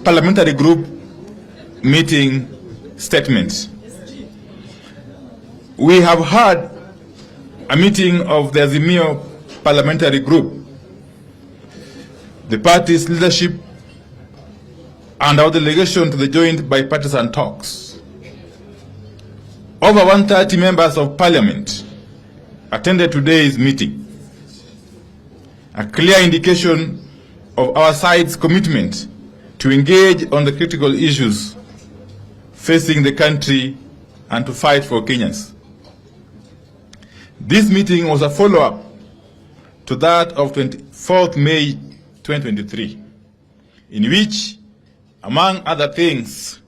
parliamentary group meeting statements. We have had a meeting of the Azimio parliamentary group, the party's leadership, and our delegation to the joint bipartisan talks. Over 130 members of parliament attended today's meeting, a clear indication of our side's commitment to engage on the critical issues facing the country and to fight for Kenyans. This meeting was a follow-up to that of 24th May 2023, in which, among other things,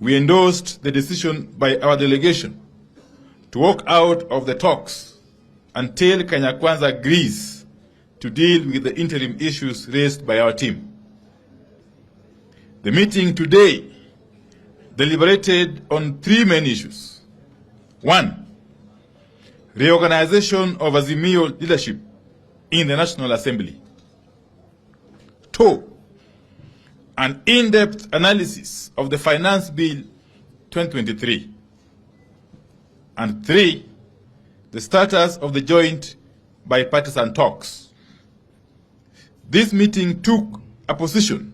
we endorsed the decision by our delegation to walk out of the talks until Kenya Kwanza agrees to deal with the interim issues raised by our team. The meeting today deliberated on three main issues. One, reorganization of Azimio leadership in the National Assembly. Two, an in-depth analysis of the Finance Bill 2023. And three, the status of the joint bipartisan talks. This meeting took a position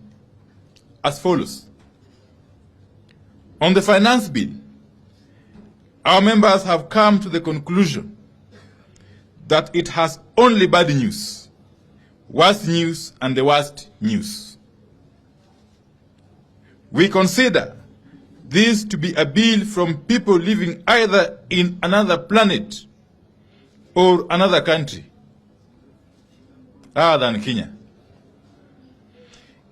as follows. On the Finance Bill, our members have come to the conclusion that it has only bad news, worst news, and the worst news. We consider this to be a bill from people living either in another planet or another country other than Kenya.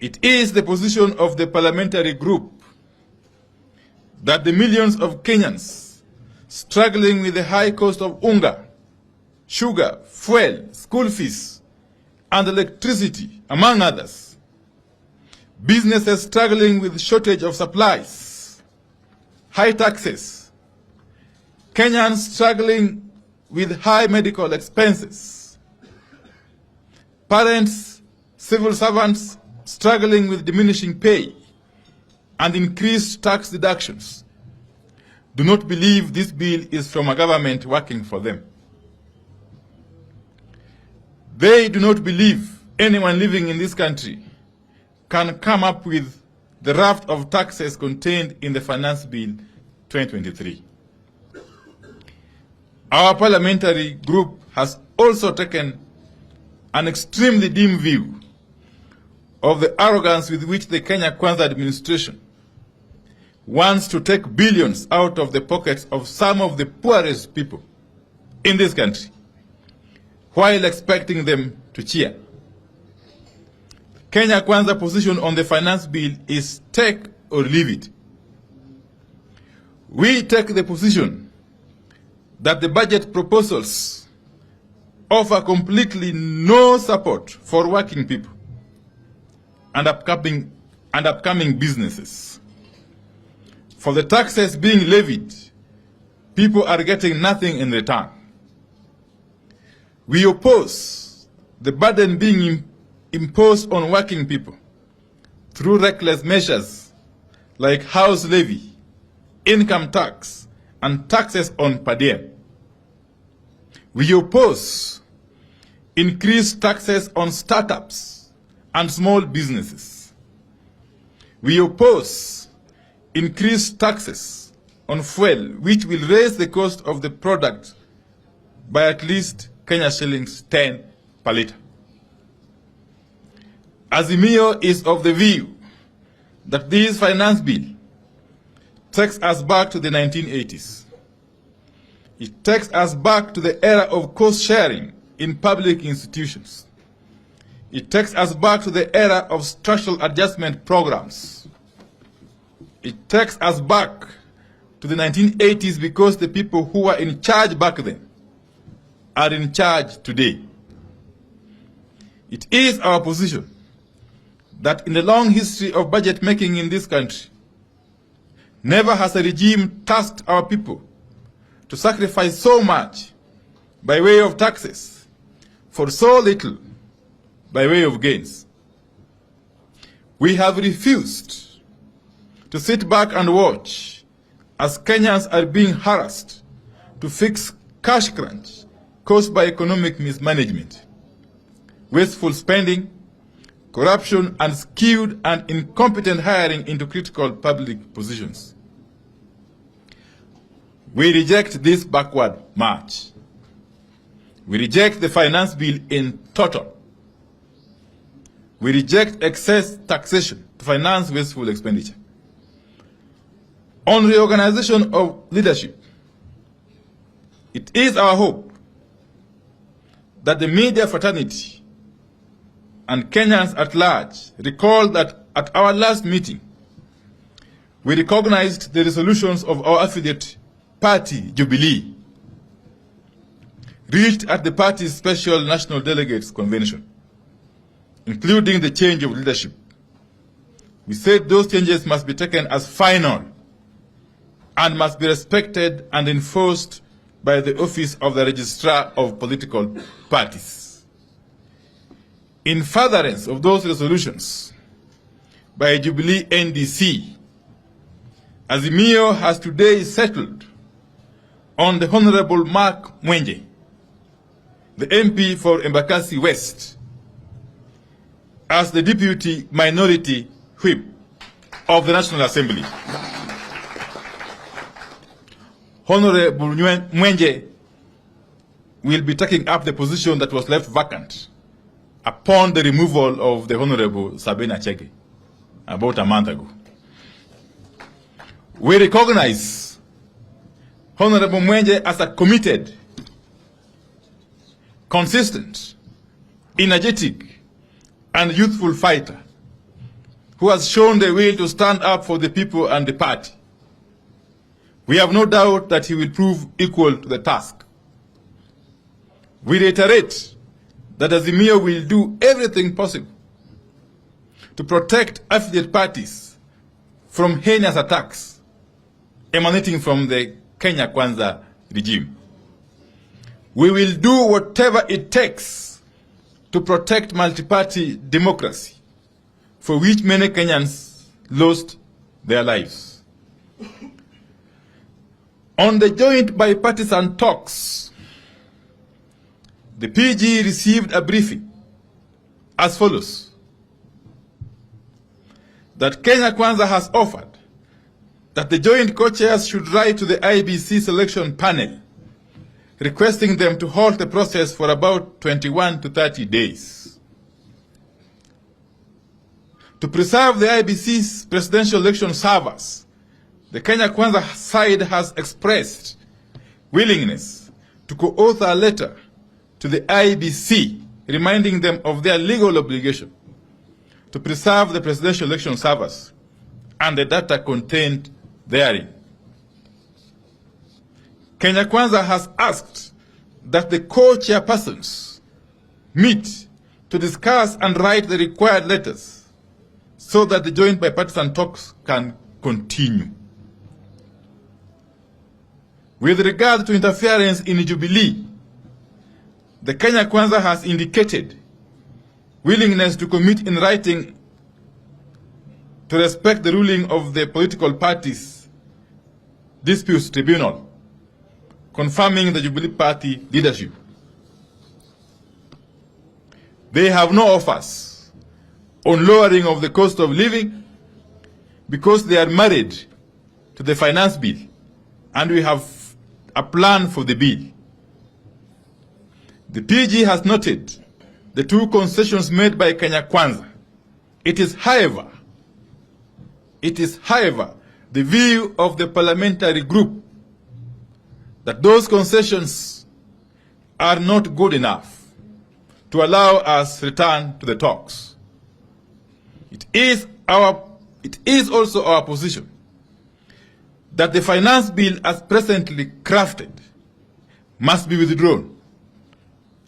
It is the position of the parliamentary group that the millions of Kenyans struggling with the high cost of unga, sugar, fuel, school fees, and electricity, among others, businesses struggling with shortage of supplies, high taxes, Kenyans struggling with high medical expenses, parents, civil servants struggling with diminishing pay and increased tax deductions, do not believe this bill is from a government working for them. They do not believe anyone living in this country can come up with the raft of taxes contained in the Finance Bill 2023. Our parliamentary group has also taken an extremely dim view of the arrogance with which the Kenya Kwanza administration wants to take billions out of the pockets of some of the poorest people in this country, while expecting them to cheer. Kenya Kwanza position on the Finance Bill is take or leave it. We take the position that the budget proposals offer completely no support for working people and upcoming businesses. For the taxes being levied, people are getting nothing in return. We oppose the burden being imposed on working people through reckless measures like house levy, income tax, and taxes on per diem. We oppose increased taxes on startups and small businesses. We oppose increased taxes on fuel, which will raise the cost of the product by at least Kenya shillings 10 per litre. Azimio is of the view that this finance bill takes us back to the 1980s. It takes us back to the era of cost sharing in public institutions. It takes us back to the era of structural adjustment programs. It takes us back to the 1980s because the people who were in charge back then are in charge today. It is our position that in the long history of budget making in this country, never has a regime tasked our people to sacrifice so much by way of taxes for so little by way of gains. We have refused to sit back and watch as Kenyans are being harassed to fix cash crunch caused by economic mismanagement, wasteful spending, corruption, and skewed and incompetent hiring into critical public positions. We reject this backward march. We reject the finance bill in total. We reject excess taxation to finance wasteful expenditure. On reorganization of leadership, it is our hope that the media fraternity and Kenyans at large recall that at our last meeting, we recognized the resolutions of our affiliate party, Jubilee, reached at the party's special national delegates convention, including the change of leadership. We said those changes must be taken as final and must be respected and enforced by the office of the Registrar of Political Parties. In furtherance of those resolutions by Jubilee NDC, Azimio has today settled on the Honorable Mark Mwenje, the MP for Embakasi West, as the Deputy Minority Whip of the National Assembly. Honorable Mwenje will be taking up the position that was left vacant upon the removal of the Honorable Sabina Chege about a month ago. We recognize Honorable Mwenje as a committed, consistent, energetic, and youthful fighter who has shown the will to stand up for the people and the party. We have no doubt that he will prove equal to the task. We reiterate that Azimio will do everything possible to protect affiliate parties from heinous attacks emanating from the Kenya Kwanza regime. We will do whatever it takes to protect multi-party democracy, for which many Kenyans lost their lives. On the joint bipartisan talks, the PG received a briefing as follows: that Kenya Kwanza has offered that the joint co-chairs should write to the IBC selection panel requesting them to halt the process for about 21 to 30 days. To preserve the IBC's presidential election servers, the Kenya Kwanza side has expressed willingness to co-author a letter to the IBC reminding them of their legal obligation to preserve the presidential election servers and the data contained therein. Kenya Kwanza has asked that the co-chairpersons meet to discuss and write the required letters so that the joint bipartisan talks can continue. With regard to interference in Jubilee, the Kenya Kwanza has indicated willingness to commit in writing to respect the ruling of the political parties' disputes tribunal, confirming the Jubilee Party leadership. They have no offers on lowering of the cost of living because they are married to the finance bill, and we have a plan for the bill. The PG has noted the two concessions made by Kenya Kwanza. It is, however, the view of the parliamentary group that those concessions are not good enough to allow us return to the talks. It is also our position that the finance bill as presently crafted must be withdrawn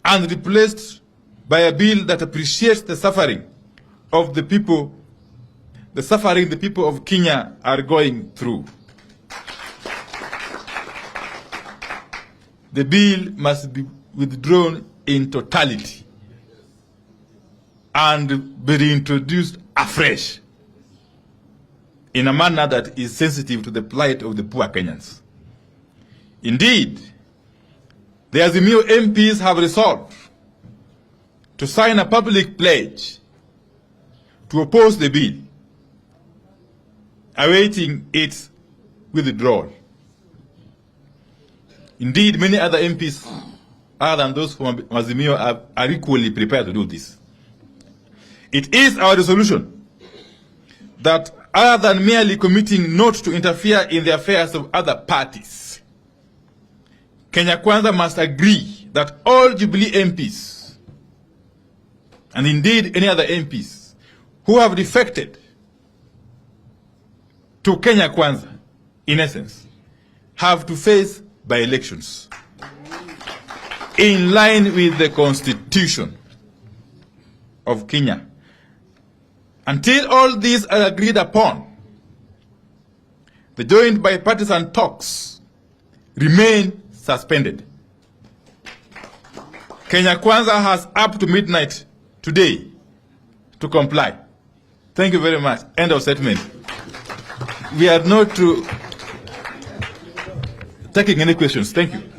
and replaced by a bill that appreciates the suffering of the people, the people of Kenya are going through. The bill must be withdrawn in totality and be reintroduced afresh in a manner that is sensitive to the plight of the poor Kenyans. Indeed, the Azimio MPs have resolved to sign a public pledge to oppose the bill, awaiting its withdrawal. Indeed, many other MPs, other than those from Azimio, are equally prepared to do this. It is our resolution that, other than merely committing not to interfere in the affairs of other parties, Kenya Kwanza must agree that all Jubilee MPs, and indeed any other MPs, who have defected to Kenya Kwanza, in essence, have to face by-elections in line with the Constitution of Kenya. Until all these are agreed upon, the joint bipartisan talks remain suspended. Kenya Kwanza has up to midnight today to comply. Thank you very much. End of statement. We are not taking any questions. Thank you.